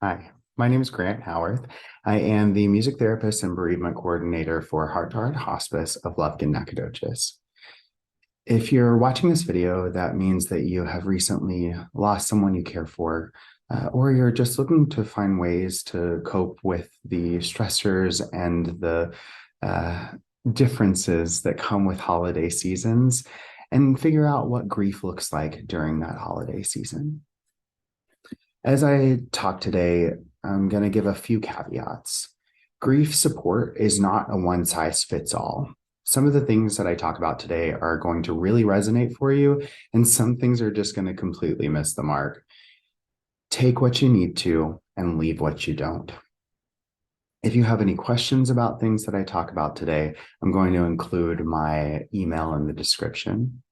Hi, my name is Grant Howarth. I am the music therapist and bereavement coordinator for Heart to Heart Hospice of Lufkin, Nacogdoches. If you're watching this video, that means that you have recently lost someone you care for, or you're just looking to find ways to cope with the stressors and the uh, differences that come with holiday seasons and figure out what grief looks like during that holiday season. As I talk today, I'm going to give a few caveats. Grief support is not a one size fits all. Some of the things that I talk about today are going to really resonate for you, and some things are just going to completely miss the mark. Take what you need to and leave what you don't. If you have any questions about things that I talk about today, I'm going to include my email in the description.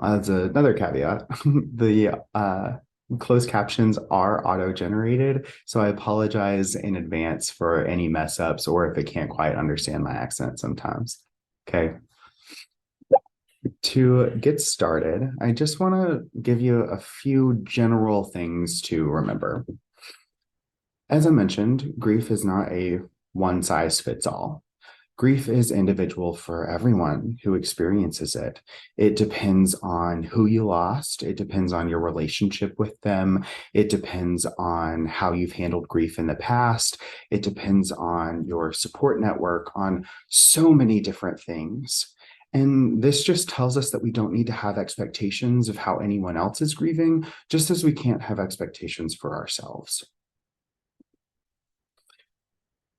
As another caveat, the closed captions are auto-generated, so I apologize in advance for any mess ups or if it can't quite understand my accent sometimes. Okay. To get started, I just want to give you a few general things to remember. As I mentioned, grief is not a one size fits all. Grief is individual for everyone who experiences it. It depends on who you lost. It depends on your relationship with them. It depends on how you've handled grief in the past. It depends on your support network, on so many different things. And this just tells us that we don't need to have expectations of how anyone else is grieving, just as we can't have expectations for ourselves.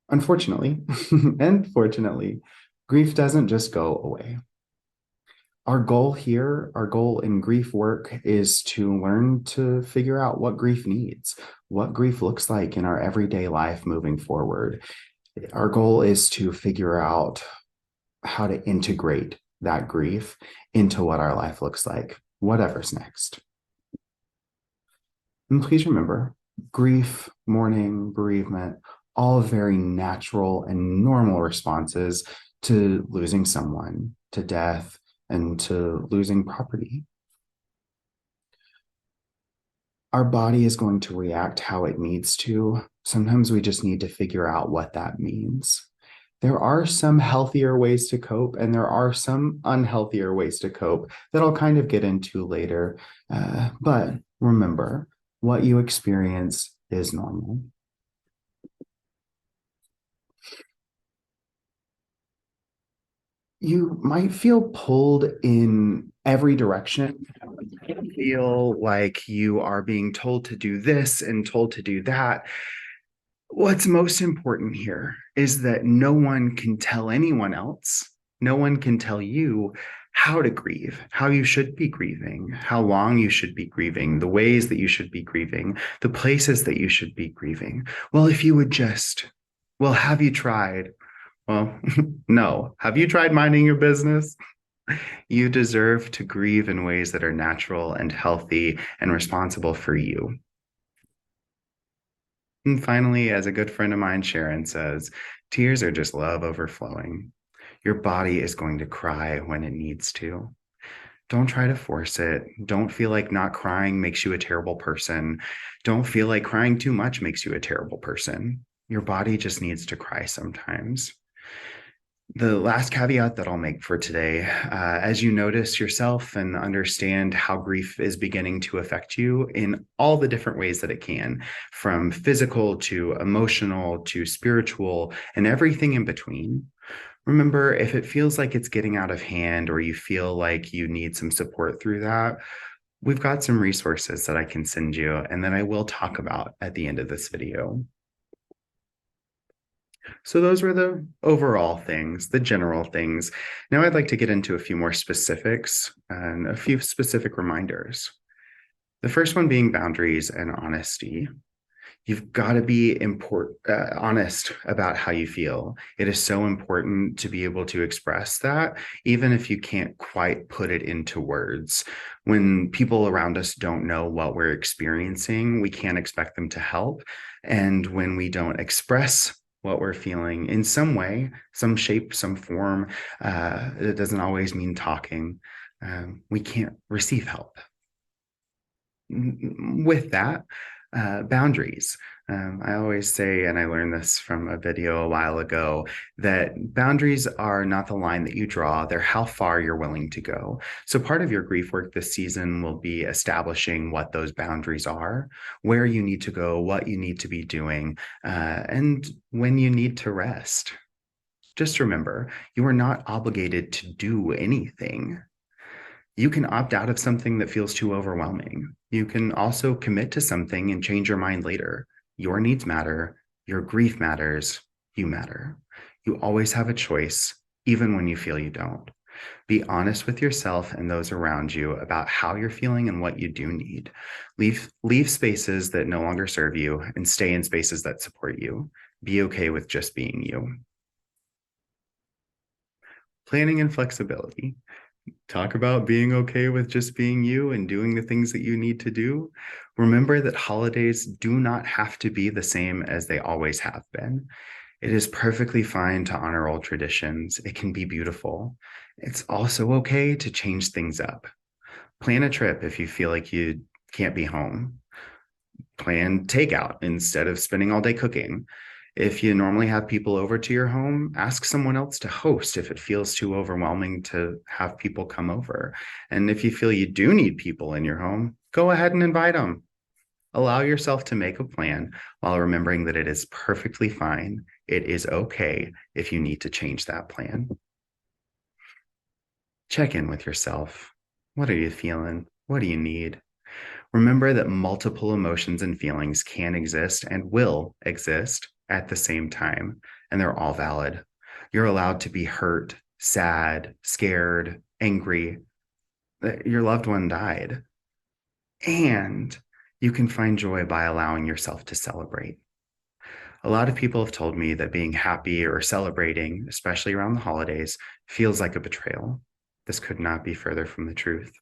Unfortunately, and fortunately, grief doesn't just go away. Our goal here, our goal in grief work is to learn to figure out what grief needs, what grief looks like in our everyday life moving forward. Our goal is to figure out how to integrate that grief into what our life looks like, whatever's next. And please remember, grief, mourning, bereavement, all very natural and normal responses to losing someone, to death, and to losing property. Our body is going to react how it needs to. Sometimes we just need to figure out what that means. There are some healthier ways to cope, and there are some unhealthier ways to cope that I'll kind of get into later. But remember, what you experience is normal. You might feel pulled in every direction. Feel like you are being told to do this and told to do that. What's most important here is that no one can tell anyone else, no one can tell you how to grieve, how you should be grieving, how long you should be grieving, the ways that you should be grieving, the places that you should be grieving. Well, if you would just, well, have you tried? Well, no. Have you tried minding your business? You deserve to grieve in ways that are natural and healthy and responsible for you. And finally, as a good friend of mine, Sharon, says, tears are just love overflowing. Your body is going to cry when it needs to. Don't try to force it. Don't feel like not crying makes you a terrible person. Don't feel like crying too much makes you a terrible person. Your body just needs to cry sometimes. The last caveat that I'll make for today, as you notice yourself and understand how grief is beginning to affect you in all the different ways that it can, from physical to emotional to spiritual and everything in between, remember, if it feels like it's getting out of hand or you feel like you need some support through that, we've got some resources that I can send you and that I will talk about at the end of this video. So those were the overall things, the general things. Now I'd like to get into a few more specifics and a few specific reminders. The first one being boundaries and honesty. You've got to be honest about how you feel. It is so important to be able to express that, even if you can't quite put it into words. When people around us don't know what we're experiencing, we can't expect them to help. And when we don't express what we're feeling in some way, some shape, some form, it doesn't always mean talking. We can't receive help. With that, Boundaries. I always say, and I learned this from a video a while ago, that boundaries are not the line that you draw, they're how far you're willing to go. So part of your grief work this season will be establishing what those boundaries are, where you need to go, what you need to be doing, and when you need to rest. Just remember, you are not obligated to do anything. You can opt out of something that feels too overwhelming. You can also commit to something and change your mind later. Your needs matter. Your grief matters. You matter. You always have a choice, even when you feel you don't. Be honest with yourself and those around you about how you're feeling and what you do need. Leave spaces that no longer serve you and stay in spaces that support you. Be okay with just being you. Planning and flexibility. Talk about being okay with just being you and doing the things that you need to do. Remember that holidays do not have to be the same as they always have been. It is perfectly fine to honor old traditions. It can be beautiful. It's also okay to change things up. Plan a trip if you feel like you can't be home. Plan takeout instead of spending all day cooking. If you normally have people over to your home, ask someone else to host if it feels too overwhelming to have people come over. And if you feel you do need people in your home, go ahead and invite them. Allow yourself to make a plan while remembering that it is perfectly fine. It is okay if you need to change that plan. Check in with yourself. What are you feeling? What do you need? Remember that multiple emotions and feelings can exist and will exist at the same time, and they're all valid. You're allowed to be hurt, sad, scared, angry that your loved one died. And you can find joy by allowing yourself to celebrate. A lot of people have told me that being happy or celebrating, especially around the holidays, feels like a betrayal. This could not be further from the truth.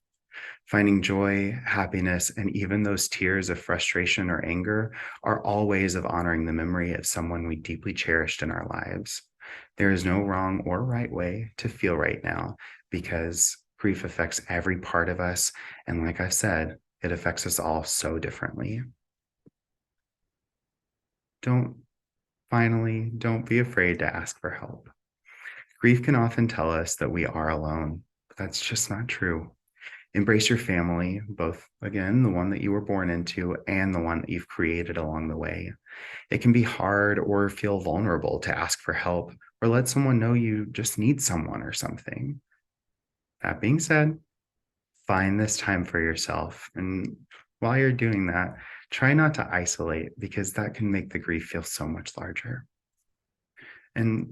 Finding joy, happiness, and even those tears of frustration or anger are all ways of honoring the memory of someone we deeply cherished in our lives. There is no wrong or right way to feel right now because grief affects every part of us. And like I said, it affects us all so differently. Don't be afraid to ask for help. Grief can often tell us that we are alone, but that's just not true. Embrace your family, both, again, the one that you were born into and the one that you've created along the way. It can be hard or feel vulnerable to ask for help or let someone know you just need someone or something. That being said, find this time for yourself. And while you're doing that, try not to isolate because that can make the grief feel so much larger. And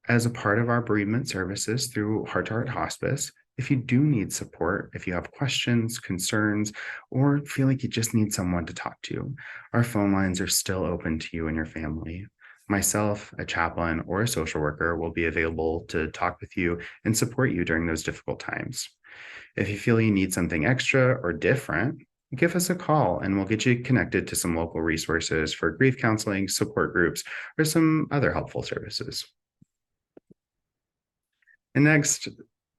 as a part of our bereavement services through Heart to Heart Hospice, if you do need support, if you have questions, concerns, or feel like you just need someone to talk to, our phone lines are still open to you and your family. Myself, a chaplain, or a social worker will be available to talk with you and support you during those difficult times. If you feel you need something extra or different, give us a call and we'll get you connected to some local resources for grief counseling, support groups, or some other helpful services. And next,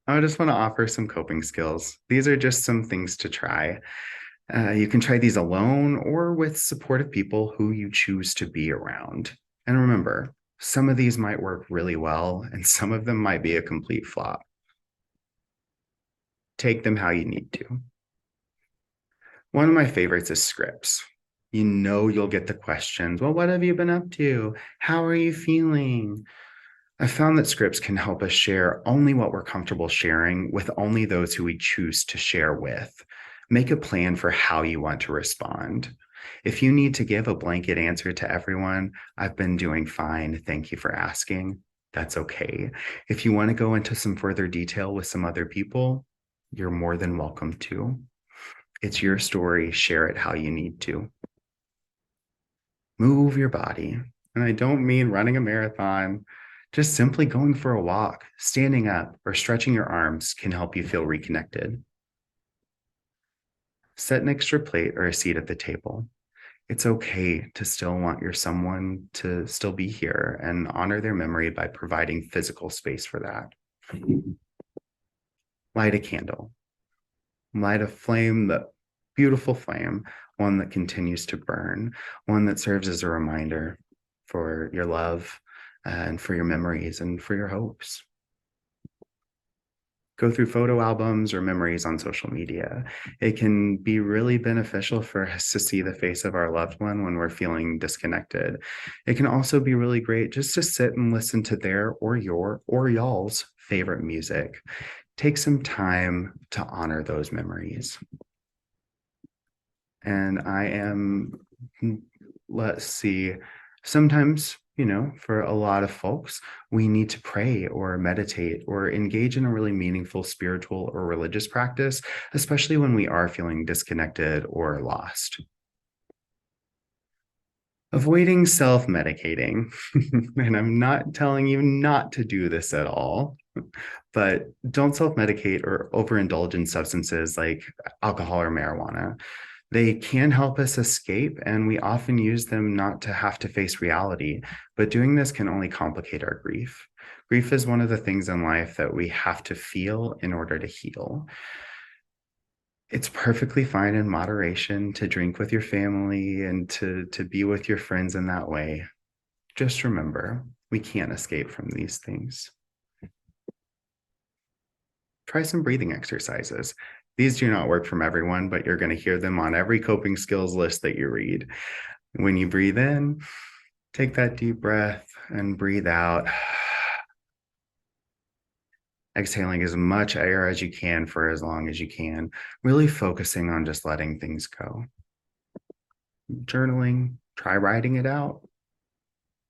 I just want to offer some coping skills. These are just some things to try. You can try these alone or with supportive people who you choose to be around. And remember, some of these might work really well and some of them might be a complete flop. Take them how you need to. One of my favorites is scripts. You know you'll get the questions. Well, what have you been up to? How are you feeling? I found that scripts can help us share only what we're comfortable sharing with only those who we choose to share with. Make a plan for how you want to respond. If you need to give a blanket answer to everyone, I've been doing fine, thank you for asking, that's okay. If you want to go into some further detail with some other people, you're more than welcome to. It's your story, share it how you need to. Move your body. And I don't mean running a marathon. Just simply going for a walk, standing up, or stretching your arms can help you feel reconnected. Set an extra plate or a seat at the table. It's okay to still want your someone to still be here and honor their memory by providing physical space for that. Light a candle. Light a flame that beautiful flame, one that continues to burn, one that serves as a reminder for your love and for your memories and for your hopes. Go through photo albums or memories on social media. It can be really beneficial for us to see the face of our loved one when we're feeling disconnected. It can also be really great just to sit and listen to their or your or y'all's favorite music. Take some time to honor those memories. And let's see, sometimes, for a lot of folks, we need to pray or meditate or engage in a really meaningful spiritual or religious practice, especially when we are feeling disconnected or lost. Avoiding self-medicating. And I'm not telling you not to do this at all, but don't self-medicate or overindulge in substances like alcohol or marijuana. They can help us escape, and we often use them not to have to face reality, but doing this can only complicate our grief. Grief is one of the things in life that we have to feel in order to heal. It's perfectly fine in moderation to drink with your family and to be with your friends in that way. Just remember, we can't escape from these things. Try some breathing exercises. These do not work from everyone, but you're going to hear them on every coping skills list that you read. When you breathe in, take that deep breath and breathe out. Exhaling as much air as you can for as long as you can, really focusing on just letting things go. Journaling, try writing it out.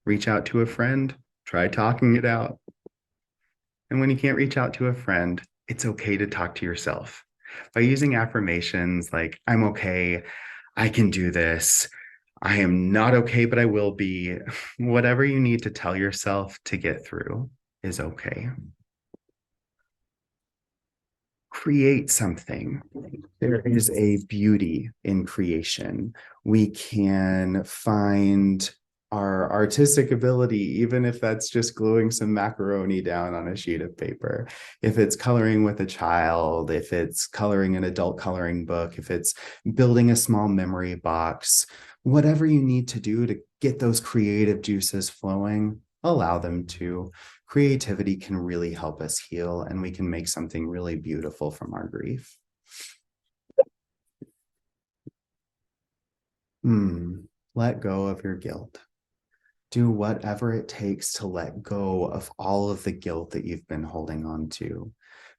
Reach out to a friend, try talking it out. And when you can't reach out to a friend, it's okay to talk to yourself. By using affirmations like, I'm okay, I can do this, I am not okay, but I will be, whatever you need to tell yourself to get through is okay. Create something. There is a beauty in creation. We can find our artistic ability, even if that's just gluing some macaroni down on a sheet of paper. If it's coloring with a child, if it's coloring an adult coloring book, if it's building a small memory box, whatever you need to do to get those creative juices flowing, allow them to. Creativity can really help us heal, and we can make something really beautiful from our grief. Let go of your guilt. Do whatever it takes to let go of all of the guilt that you've been holding on to.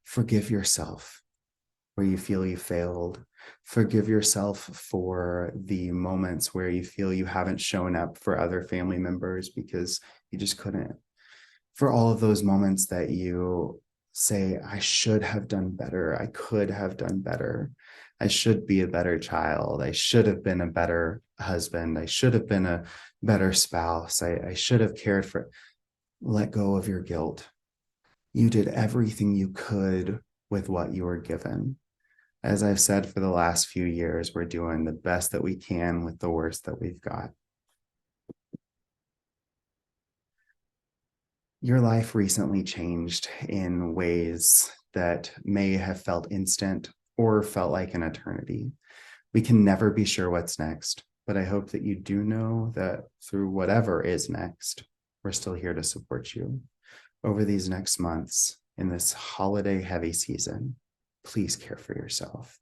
Forgive yourself where you feel you failed. Forgive yourself for the moments where you feel you haven't shown up for other family members because you just couldn't. For all of those moments that you say, I should have done better. I could have done better. I should be a better child. I should have been a better husband. I should have been a better spouse. I should have cared for. Let go of your guilt. You did everything you could with what you were given. As I've said for the last few years, we're doing the best that we can with the worst that we've got. Your life recently changed in ways that may have felt instant or felt like an eternity. We can never be sure what's next, but I hope that you do know that through whatever is next, we're still here to support you. Over these next months, in this holiday heavy season, please care for yourself.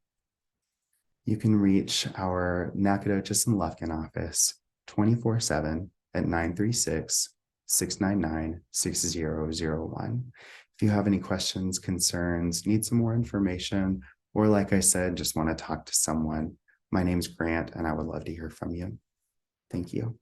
You can reach our Nacogdoches and Lufkin office 24/7 at 936-699-6001. If you have any questions, concerns, need some more information, or like I said, just want to talk to someone, my name's Grant, and I would love to hear from you. Thank you.